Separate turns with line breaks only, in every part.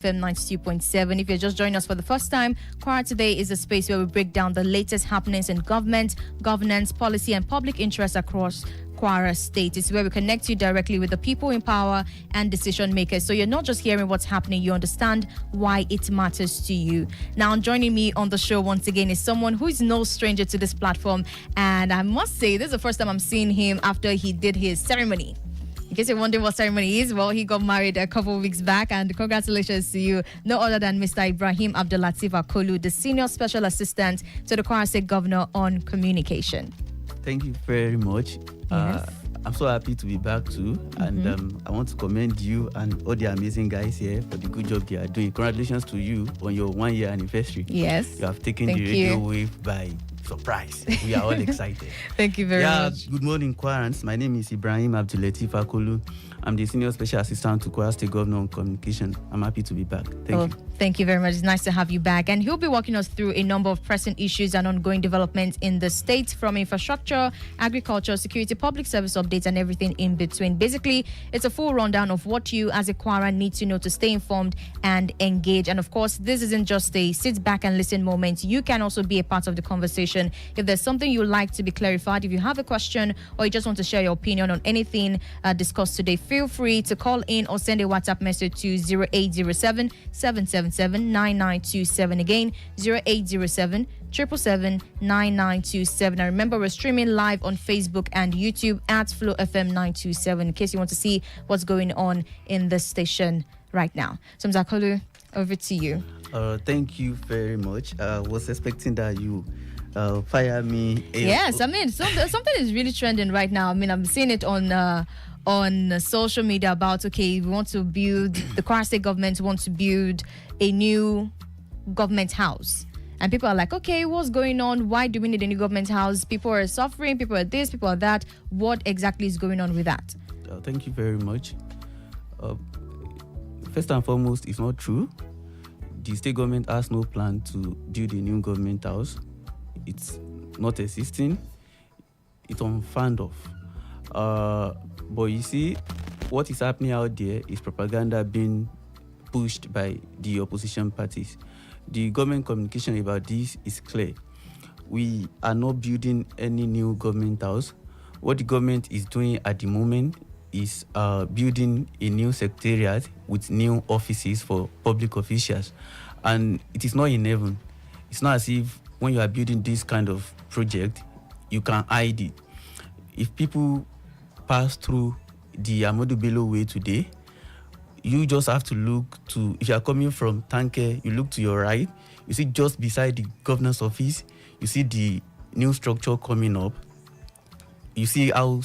FM 92.7. If you're just joining us for the first time, Kwara Today is a space where we break down the latest happenings in government, governance, policy, and public interest across Kwara State. It's where we connect you directly with the people in power and decision makers. So you're not just hearing what's happening, you understand why it matters to you. Now, joining me on the show once again is someone who is no stranger to this platform. And I must say, this is the first time I'm seeing him after he did his ceremony. In case you're wondering what ceremony is, well, he got married a couple of weeks back, and congratulations to you. No other than Mr. Ibrahim Akolu, the Senior Special Assistant to the Kwara State Governor on Communication.
Thank you very much.
Yes.
I'm so happy to be back too, and I want to commend you and all the amazing guys here for the good job they are doing. Congratulations to you on your 1 year anniversary.
Yes.
You have taken the radio wave by surprise. We are all excited.
Thank you very much.
Good morning, Kwarans. My name is Ibrahim Akolu. I'm the Senior Special Assistant to Kwara State Government on Communication. I'm happy to be back. Thank you.
Thank you very much. It's nice to have you back. And he'll be walking us through a number of pressing issues and ongoing developments in the state, from infrastructure, agriculture, security, public service updates, and everything in between. Basically, it's a full rundown of what you as a Kwara need to know to stay informed and engage. And of course, this isn't just a sit back and listen moment. You can also be a part of the conversation. If there's something you'd like to be clarified, if you have a question, or you just want to share your opinion on anything discussed today, feel free to call in or send a WhatsApp message to 0807 777 9927. Again, 0807 777 9927. And remember, we're streaming live on Facebook and YouTube at Flow FM 927 in case you want to see what's going on in the station right now. So, Mr. Akolu, over to you.
Thank you very much. I was expecting that you fire me.
Yes, I mean, something is really trending right now. I mean, I'm seeing it on social media about, okay, we want to build, the Kwara State government wants to build a new government house. And people are like, okay, what's going on? Why do we need a new government house? People are suffering, people are this, people are that. What exactly is going on with that?
Thank you very much. First and foremost, it's not true. The state government has no plan to build a new government house. It's not existing. It's unfound of. But you see, what is happening out there is propaganda being pushed by the opposition parties. The government communication about this is clear. We are not building any new government house. What the government is doing at the moment is building a new secretariat with new offices for public officials. And it is not in heaven. It's not as if when you are building this kind of project, you can hide it. If people pass through the Ahmadu Bello way today, you just have to look to, if you are coming from Tanke, you look to your right, you see just beside the governor's office, you see the new structure coming up. You see how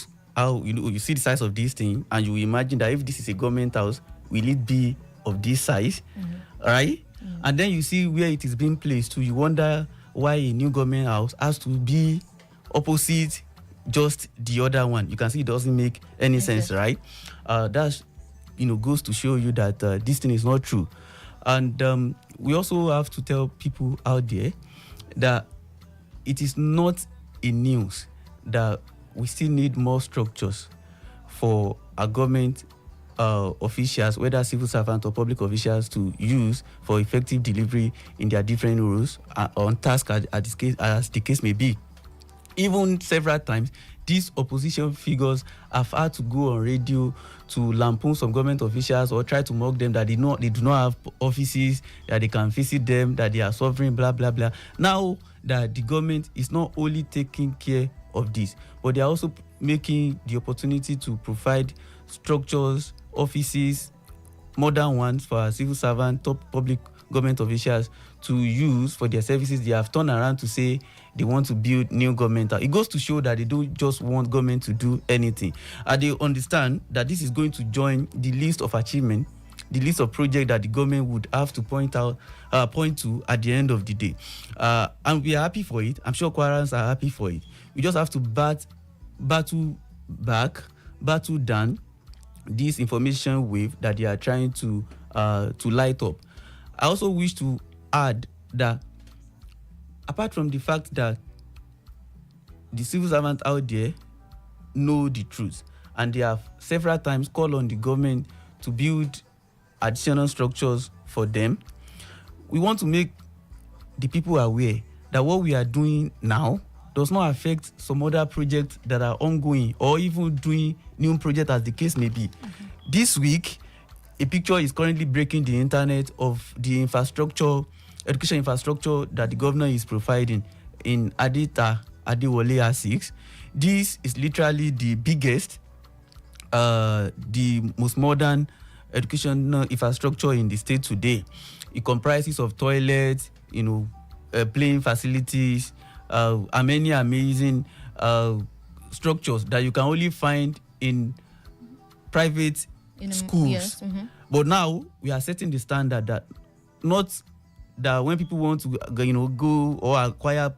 you see the size of this thing, and you imagine that if this is a government house, will it be of this size? Right? And then you see where it is being placed to, you wonder why a new government house has to be opposite just the other one. You can see it doesn't make any sense, right? That's, goes to show you that this thing is not true. And we also have to tell people out there that it is not a news that we still need more structures for our government officials, whether civil servants or public officials, to use for effective delivery in their different roles on task as the case may be. Even several times, these opposition figures have had to go on radio to lampoon some government officials or try to mock them that they do not have offices, that they can visit them, that they are suffering, blah, blah, blah. Now that the government is not only taking care of this, but they are also making the opportunity to provide structures, offices, modern ones for our civil servants, top public government officials to use for their services. They have turned around to say they want to build new government. It goes to show that they don't just want government to do anything. And they understand that this is going to join the list of achievement, the list of projects that the government would have to point to at the end of the day. And we are happy for it. I'm sure Kwarans are happy for it. We just have to battle down this information wave that they are trying to light up. I also wish to add that apart from the fact that the civil servants out there know the truth, and they have several times called on the government to build additional structures for them. We want to make the people aware that what we are doing now does not affect some other projects that are ongoing or even doing new projects as the case may be. This week, a picture is currently breaking the internet of the education infrastructure that the governor is providing in Adita Adewale R6. This is literally the biggest, the most modern educational infrastructure in the state today. It comprises of toilets, playing facilities, and many amazing structures that you can only find in private schools.
Yes. Mm-hmm.
But now we are setting the standard that not that when people want to go or acquire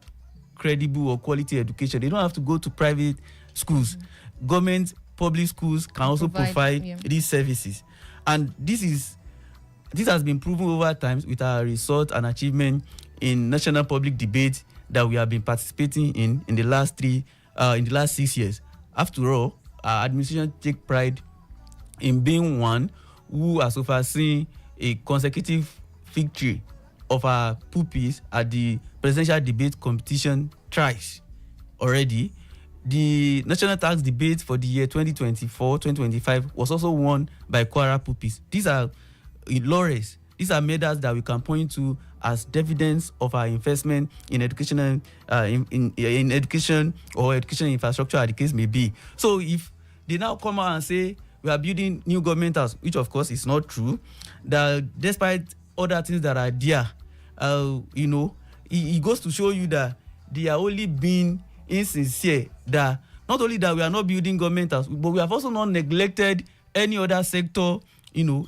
credible or quality education, they don't have to go to private schools. Government public schools can also provide these services, and this has been proven over time with our result and achievement in national public debate that we have been participating in the last 6 years. After all, our administration take pride in being one who has overseen a consecutive victory of our pupils at the presidential debate competition thrice already. The national tax debate for the year 2024-2025 was also won by Kwara pupils. These are laurels. These are medals that we can point to as evidence of our investment in education, in education or education infrastructure, as the case may be. So if they now come out and say we are building new government house, which of course is not true, that despite other things that are there, it goes to show you that they are only being insincere. That not only that we are not building government house, but we have also not neglected any other sector,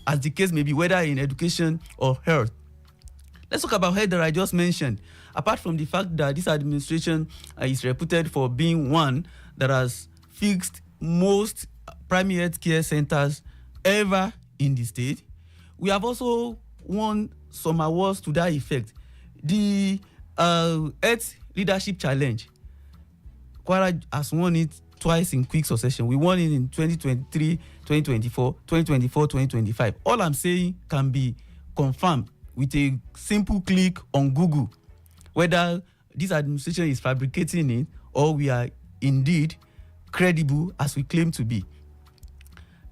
as the case may be, whether in education or health. Let's talk about health that I just mentioned. Apart from the fact that this administration is reputed for being one that has fixed most primary health care centers ever in the state, we have also won some awards to that effect. The Health Leadership Challenge, Kwara has won it twice in quick succession. We won it in 2023, 2024, 2025. All I'm saying can be confirmed with a simple click on Google, whether this administration is fabricating it or we are indeed credible as we claim to be.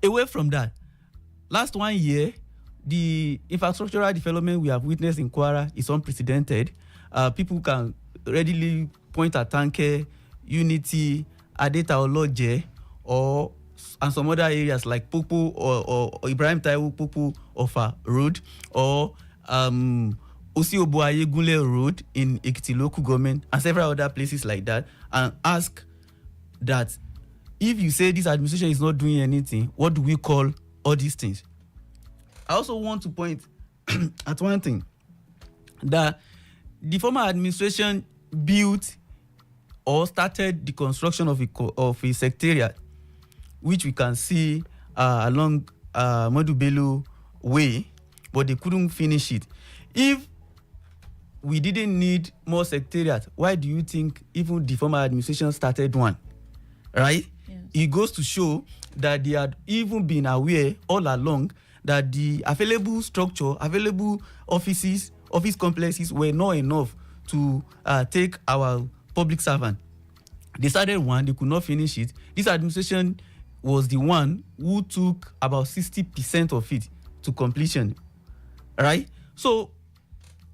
Away from that, last 1 year, the infrastructural development we have witnessed in Kwara is unprecedented. People can readily point at Tanke, Unity, Adeta Oloje, and some other areas like Popo or Ibrahim Taiwo Popo Ofa Road, or Osioboaye Gunle Road in Ekiti local government, and several other places like that, and ask that if you say this administration is not doing anything, what do we call all these things? I also want to point at one thing, that the former administration built or started the construction of a secretariat, which we can see along Modu Bello Way, but they couldn't finish it. If we didn't need more secretariat, why do you think even the former administration started one? Right? Yes. It goes to show that they had even been aware all along that the available structure, available office complexes were not enough to take our public servant. They started one, they could not finish it. This administration was the one who took about 60% of it to completion. Right? So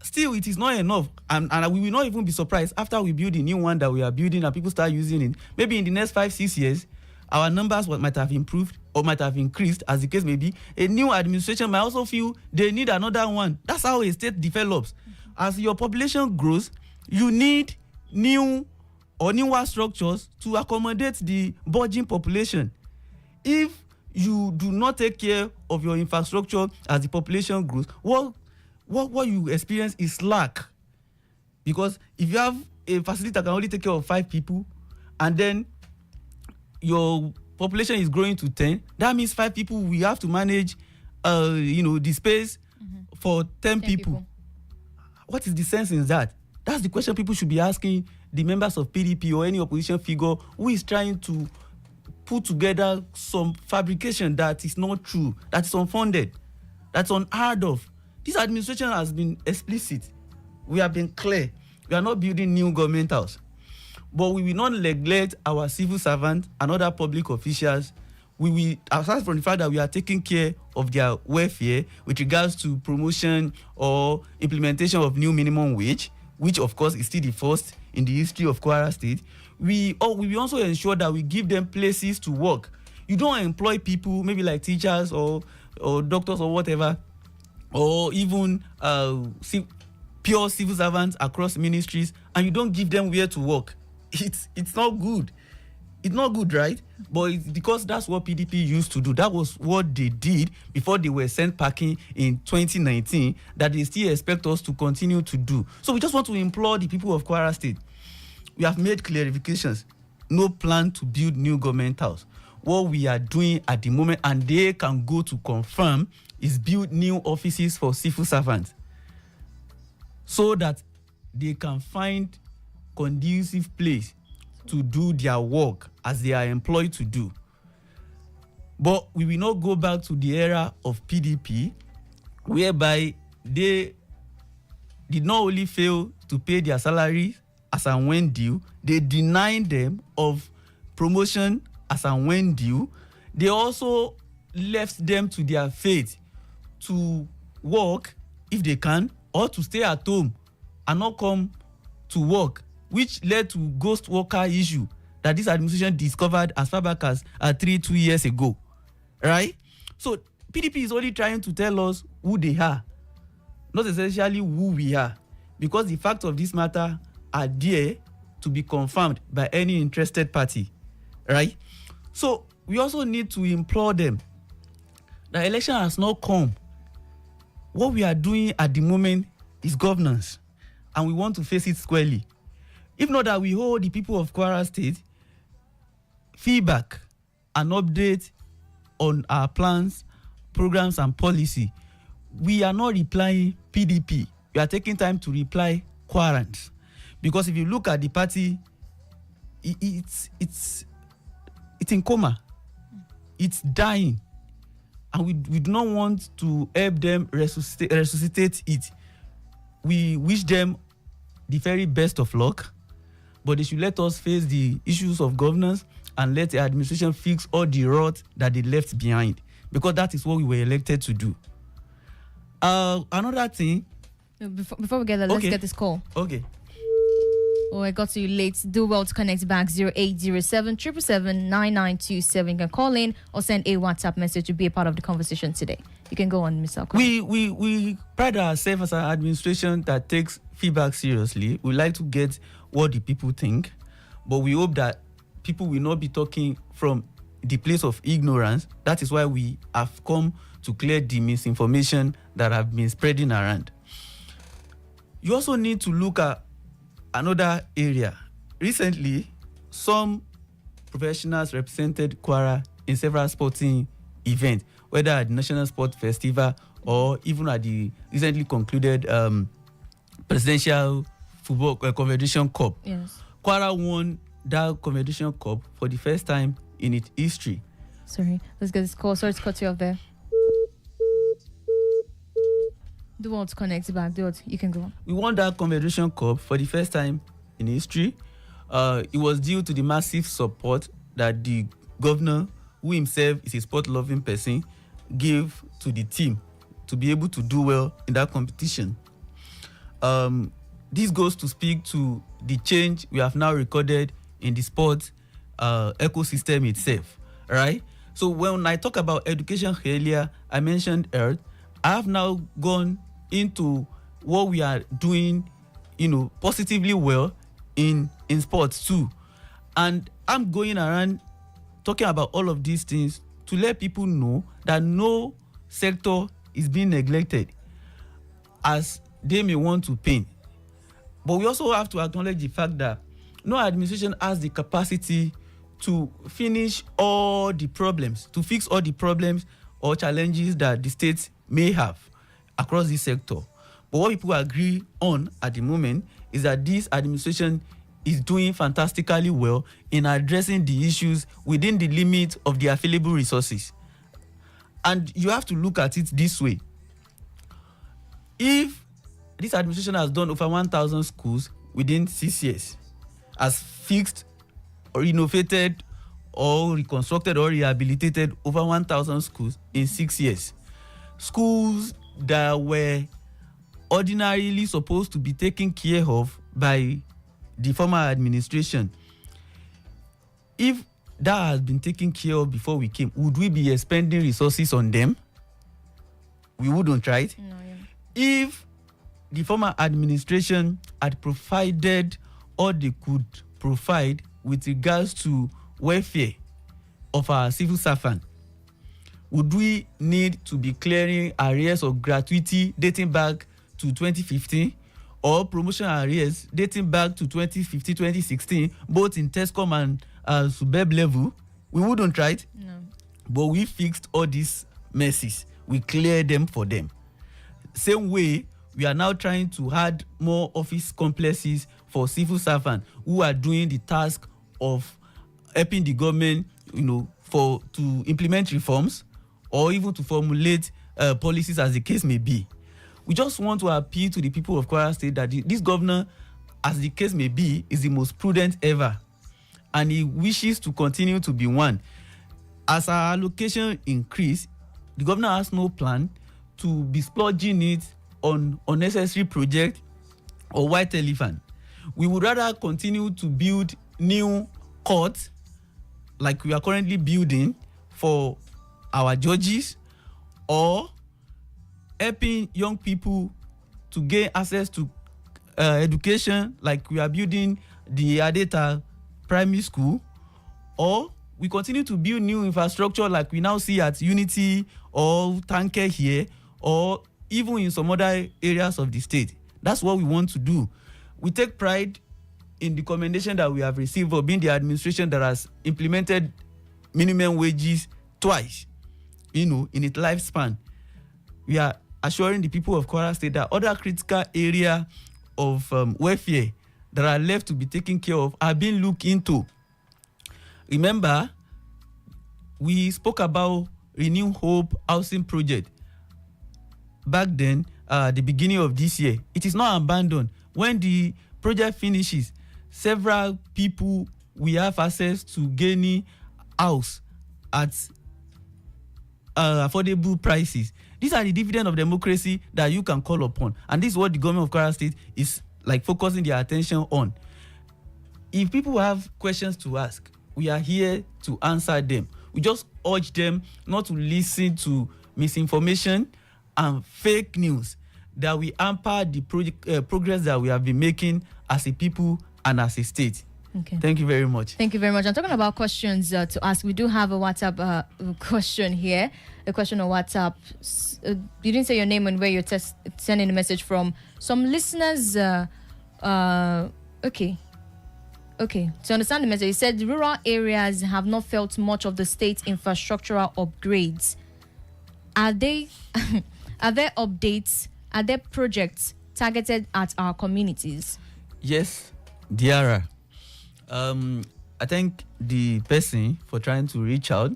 still it is not enough, and we will not even be surprised after we build the new one that we are building and people start using it. Maybe in the next 5-6 years, our numbers might have improved or might have increased, as the case may be. A new administration might also feel they need another one. That's how a state develops. As your population grows, you need newer structures to accommodate the burgeoning population. If you do not take care of your infrastructure as the population grows, what you experience is lack. Because if you have a facility that can only take care of 5 people, and then your population is growing to 10, that means 5 people we have to manage the space for 10 people. What is the sense in that? That's the question people should be asking the members of PDP or any opposition figure who is trying to put together some fabrication that is not true, that is unfounded, that's unheard of. This administration has been explicit. We have been clear. We are not building new government house. But we will not neglect our civil servants and other public officials. We will, aside from the fact that we are taking care of their welfare with regards to promotion or implementation of new minimum wage, which of course is still the first in the history of Kwara State, we will also ensure that we give them places to work. You don't employ people, maybe like teachers or doctors or whatever, or even pure civil servants across ministries, and you don't give them where to work. It's not good. It's not good, right? But it's because that's what PDP used to do. That was what they did before they were sent packing in 2019, that they still expect us to continue to do. So we just want to implore the people of Kwara State. We have made clarifications. No plan to build new government house. What we are doing at the moment, and they can go to confirm, is build new offices for civil servants so that they can find conducive place to do their work as they are employed to do. But we will not go back to the era of PDP, whereby they did not only fail to pay their salaries as and when due, they denied them of promotion as and when due. They also left them to their fate to work if they can, or to stay at home and not come to work, which led to ghost worker issue that this administration discovered as far back as 2 years ago, right? So PDP is only trying to tell us who they are, not essentially who we are, because the facts of this matter are there to be confirmed by any interested party, right? So we also need to implore them. The election has not come. What we are doing at the moment is governance, and we want to face it squarely. If not that we hold the people of Kwara State feedback and update on our plans, programs, and policy, we are not replying PDP. We are taking time to reply Kwarans. Because if you look at the party, it's in coma. It's dying. And we do not want to help them resuscitate it. We wish them the very best of luck, but they should let us face the issues of governance and let the administration fix all the rot that they left behind, because that is what we were elected to do. Another thing.
Before we get there, let's get this call.
Okay.
Oh, I got to you late. Do well to connect back 0807 777 9927. You can call in or send a WhatsApp message to be a part of the conversation today. You can go on, Mr. Akolu.
We pride ourselves as an administration that takes feedback seriously. We like to get what the people think, but we hope that people will not be talking from the place of ignorance. That is why we have come to clear the misinformation that have been spreading around. You also need to look at another area. Recently, some professionals represented Kwara in several sporting events, whether at the National Sport Festival or even at the recently concluded Presidential Football Confederation Cup.
Yes.
Kwara won that Confederation Cup for the first time in its history.
Sorry, let's get this call. Sorry to cut you off there. Do you want to connect back? You can go.
We won that Confederation Cup for the first time in history. It was due to the massive support that the governor, who himself is a sport-loving person, gave to the team to be able to do well in that competition. This goes to speak to the change we have now recorded in the sport ecosystem itself, right? So when I talk about education earlier, I mentioned Earth. I have now gone into what we are doing, positively well in sports too. And I'm going around talking about all of these things to let people know that no sector is being neglected as they may want to paint. But we also have to acknowledge the fact that no administration has the capacity to finish all the problems, to fix all the problems or challenges that the state may have across this sector. But what people agree on at the moment is that this administration is doing fantastically well in addressing the issues within the limit of the available resources. And you have to look at it this way. If this administration has done over 1,000 schools within 6 years, has fixed or renovated or reconstructed or rehabilitated over 1,000 schools in 6 years, schools that were ordinarily supposed to be taken care of by the former administration, if that has been taken care of before we came, would we be expending resources on them? We wouldn't, right?
No, yeah.
If the former administration had provided all they could provide with regards to welfare of our civil servant, would we need to be clearing arrears of gratuity dating back to 2015 or promotion arrears dating back to 2015, 2016, both in TESCOM and SUBEB level? We wouldn't, right?
No.
But we fixed all these messes. We cleared them for them. Same way, we are now trying to add more office complexes for civil servants who are doing the task of helping the government, to implement reforms or even to formulate policies, as the case may be. We just want to appeal to the people of Kwara State that this governor, as the case may be, is the most prudent ever, and he wishes to continue to be one. As our allocation increase, the governor has no plan to be splurging it on unnecessary projects or white elephant. We would rather continue to build new courts like we are currently building for our judges, or helping young people to gain access to education like we are building the Adeta primary school, or we continue to build new infrastructure like we now see at Unity or Tanke here, or even in some other areas of the state. That's what we want to do. We take pride in the commendation that we have received for being the administration that has implemented minimum wages twice, in its lifespan. We are assuring the people of Kwara State that other critical area of welfare that are left to be taken care of are being looked into. Remember, we spoke about Renew Hope housing project back then, the beginning of this year. It is not abandoned. When the project finishes, several people will have access to gaining house at affordable prices. These are the dividend of democracy that you can call upon, and this is what the government of Kwara State is focusing their attention on. If people have questions to ask, we are here to answer them. We just urge them not to listen to misinformation and fake news that will hamper the progress that we have been making as a people and as a state.
Okay.
Thank you very much.
Thank you very much. I'm talking about questions to ask. We do have a WhatsApp question here. A question on WhatsApp. You didn't say your name and where you're sending a message from. Some listeners. Okay. To understand the message, he said rural areas have not felt much of the state's infrastructural upgrades. Are they? Are there updates? Are there projects targeted at our communities? Yes,
there are. I thank the person for trying to reach out.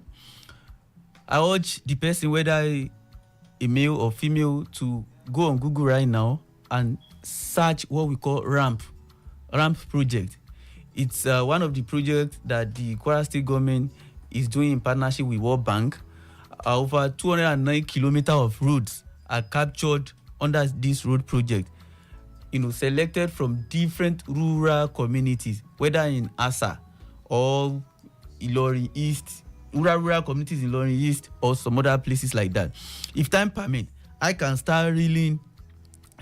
I urge the person, whether a male or female, to go on Google right now and search what we call RAMP project. It's one of the projects that the Kwara State Government is doing in partnership with World Bank. Over 209 kilometers of roads are captured under this road project, selected from different rural communities, whether in Asa or Ilorin East, rural communities in Ilorin East or some other places like that. If time permits, I can start reeling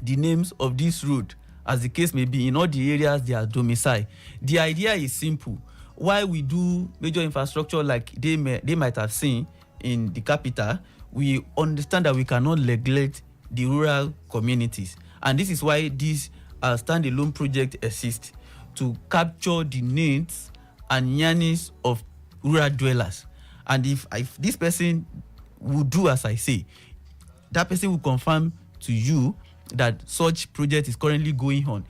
the names of this road, as the case may be, in all the areas they are domiciled. The idea is simple. While we do major infrastructure like they might have seen in the capital, we understand that we cannot neglect the rural communities. And this is why this standalone project exists, to capture the needs and yearnings of rural dwellers. And if this person will do as I say, that person will confirm to you that such project is currently going on.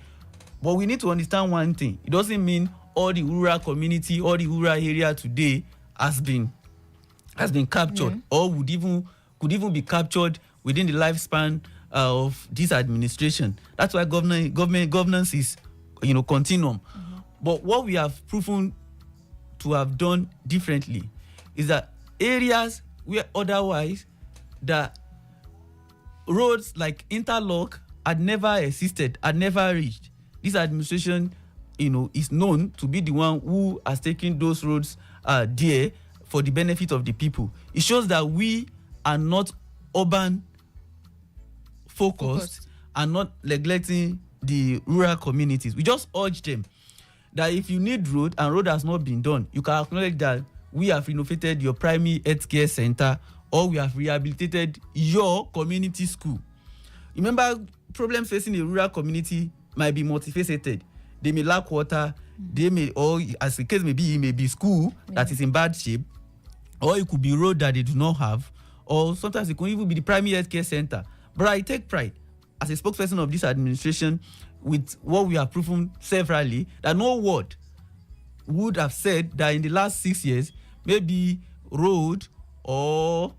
But we need to understand one thing. It doesn't mean all the rural community, all the rural area today has been captured, or could even be captured within the lifespan of this administration. That's why governance is, continuum. But what we have proven to have done differently is that areas where otherwise the roads like interlock had never existed, had never reached, this administration, is known to be the one who has taken those roads there for the benefit of the people. It shows that we are not urban focused and not neglecting the rural communities. We just urge them that if you need road and road has not been done, you can acknowledge that we have renovated your primary health care center or we have rehabilitated your community school. Remember, problems facing a rural community might be multifaceted. They may lack water, they may, or as the case may be, it may be school that is in bad shape, or it could be road that they do not have, or sometimes it could even be the primary health care center. But I take pride as a spokesperson of this administration with what we have proven severally, that no word would have said that in the last 6 years, maybe road or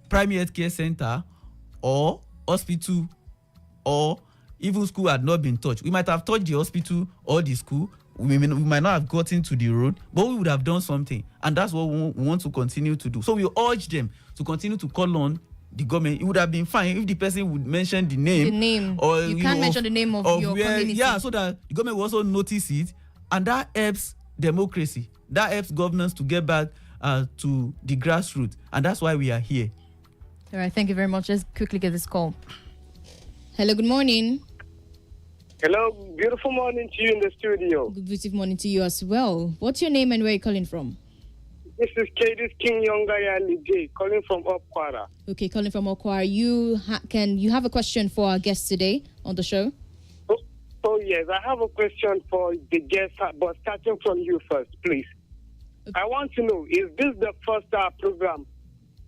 primary health care center or hospital or even school had not been touched. We might have touched the hospital or the school. We might not have gotten to the road, but we would have done something. And that's what we want to continue to do. So we urge them to continue to call on the government. It would have been fine if the person would mention the name. Or
you can't mention the name of your community.
Yeah, so that the government will also notice it. And that helps democracy. That helps governance to get back to the grassroots. And that's why we are here.
All right, thank you very much. Let's quickly get this call. Hello, good morning.
Hello, beautiful morning to you in the studio.
Good beautiful morning to you as well. What's your name and where are you calling from?
This is Kadis King Yongaya J, calling from Kwara.
Okay, calling from Kwara. You have a question for our guest today on the show?
Oh yes, I have a question for the guest, but starting from you first, please. Okay. I want to know, is this the first program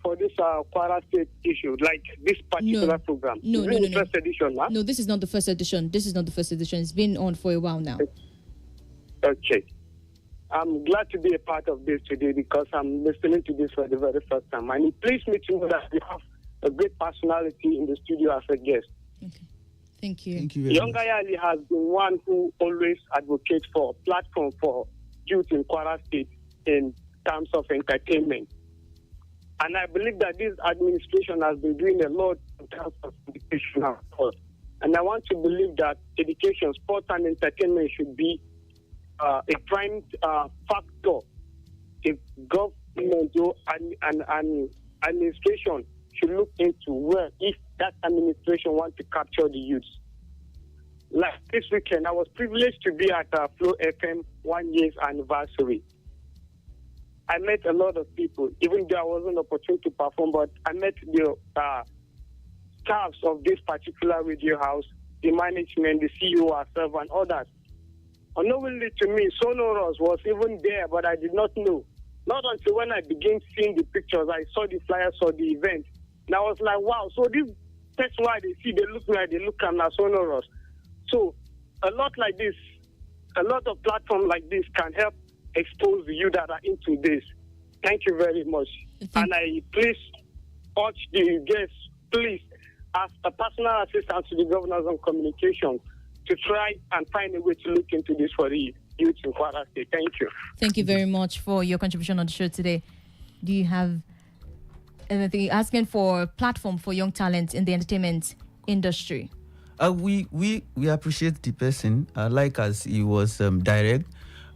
for this Kwara State issue, like this particular program?
No.
First edition, huh?
No, this is not the first edition. It's been on for a while now.
Okay. I'm glad to be a part of this today because I'm listening to this for the very first time. And it pleased me to know that you have a great personality in the studio as a guest.
Okay. Thank you.
Thank you.
Yongaya Ali has been one who always advocates for a platform for youth in Kwara State in terms of entertainment. And I believe that this administration has been doing a lot in terms of education and sport. And I want to believe that education, sport, and entertainment should be a prime factor if government and administration should look into where if that administration wants to capture the youths. Like this weekend, I was privileged to be at Flow FM 1 year's anniversary. I met a lot of people, even though I wasn't opportunity to perform, but I met the staffs of this particular radio house, the management, the CEO herself, and others. Unknowingly to me, Sonoros was even there, but I did not know. Not until when I began seeing the pictures, I saw the flyers for the event. And I was like, wow, so this that's why they see, they look like they look at Sonoros. So a lot like this, a lot of platforms like this can help expose you that are into this. Thank you very much. And I please urge the guests, please, as a personal assistant to the governors on communication, to try and find a way to look into this for the youth in Kwara State. Thank you.
Thank you very much for your contribution on the show today. Do you have anything asking for a platform for young talent in the entertainment industry?
We appreciate the person. Like as he was direct,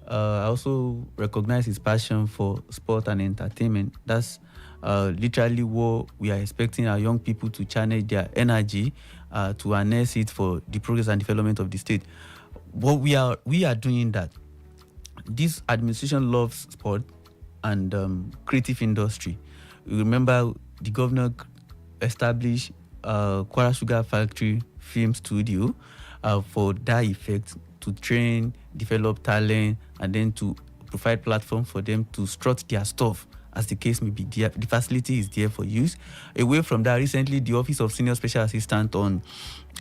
I also recognize his passion for sport and entertainment. That's literally what we are expecting our young people to channel their energy to harness it for the progress and development of the state. But we are doing that. This administration loves sport and creative industry. You remember the governor established Kwara Sugar Factory Film Studio for that effect, to train, develop talent, and then to provide platform for them to strut their stuff, as the case may be. The facility is there for use. Away from that, recently the Office of Senior Special Assistant on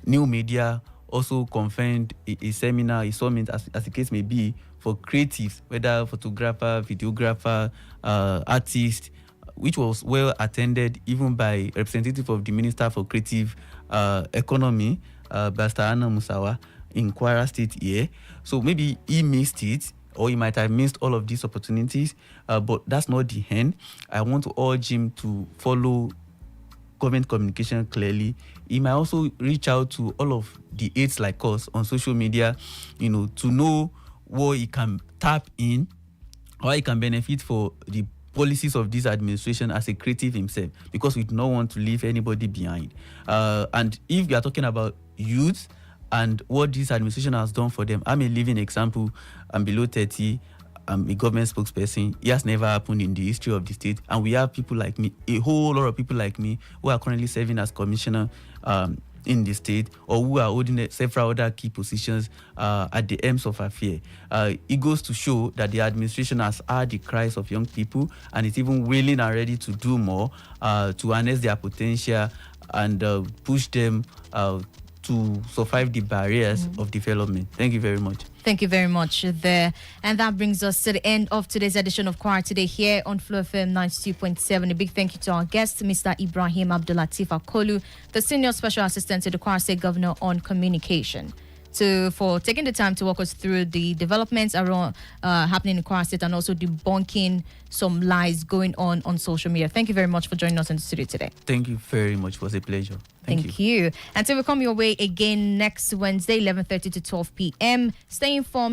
New Media also convened a seminar, a summit, as the case may be, for creatives, whether photographer, videographer, artist, which was well attended even by representative of the Minister for Creative Economy, Pastor Anna Musawa, in Kwara State here. So maybe he missed it, or he might have missed all of these opportunities, but that's not the end. I want to urge him to follow government communication clearly. He might also reach out to all of the aides like us on social media, to know what he can tap in, or he can benefit for the policies of this administration as a creative himself, because we do not want to leave anybody behind. And if we are talking about youth and what this administration has done for them, I'm a living example. I'm below 30. I'm a government spokesperson. It has never happened in the history of the state. And we have people like me, a whole lot of people like me, who are currently serving as commissioner in the state, or who are holding several other key positions at the ends of affair. It goes to show that the administration has heard the cries of young people, and it's even willing and ready to do more to harness their potential and push them to survive the barriers of development. Thank you very much.
Thank you very much there. And that brings us to the end of today's edition of Kwara Today here on Flow FM 92.7. A big thank you to our guest, Mr. Ibrahim Abdulateef Akolu, the Senior Special Assistant to the Kwara State Governor on Communication, for taking the time to walk us through the developments around happening in Kwara State and also debunking some lies going on social media. Thank you very much for joining us in the studio today.
Thank you very much. It was a pleasure.
Thank you. And so we'll come your way again next Wednesday, 11:30 to 12 p.m. Stay informed.